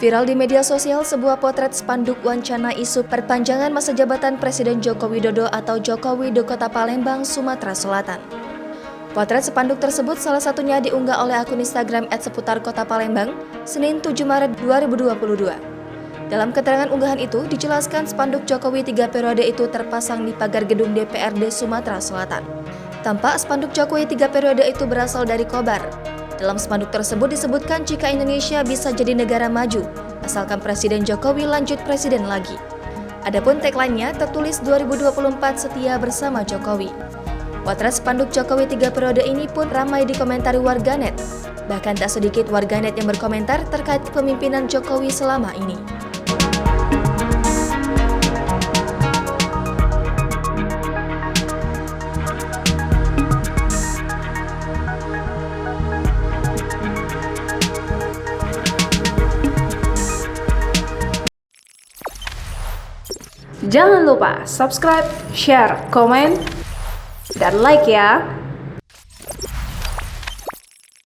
Viral di media sosial sebuah potret spanduk wancana isu perpanjangan masa jabatan Presiden Joko Widodo atau Jokowi di Kota Palembang, Sumatera Selatan. Potret spanduk tersebut salah satunya diunggah oleh akun Instagram @seputarkota Palembang, Senin 7 Maret 2022. Dalam keterangan unggahan itu dijelaskan spanduk Jokowi 3 periode itu terpasang di pagar gedung DPRD Sumatera Selatan. Tampak spanduk Jokowi 3 periode itu berasal dari Kobar. Dalam spanduk tersebut disebutkan jika Indonesia bisa jadi negara maju, asalkan Presiden Jokowi lanjut presiden lagi. Adapun tagline-nya tertulis 2024 setia bersama Jokowi. Potret spanduk Jokowi 3 periode ini pun ramai dikomentari warganet. Bahkan tak sedikit warganet yang berkomentar terkait kepemimpinan Jokowi selama ini. Jangan lupa subscribe, share, komen, dan like ya!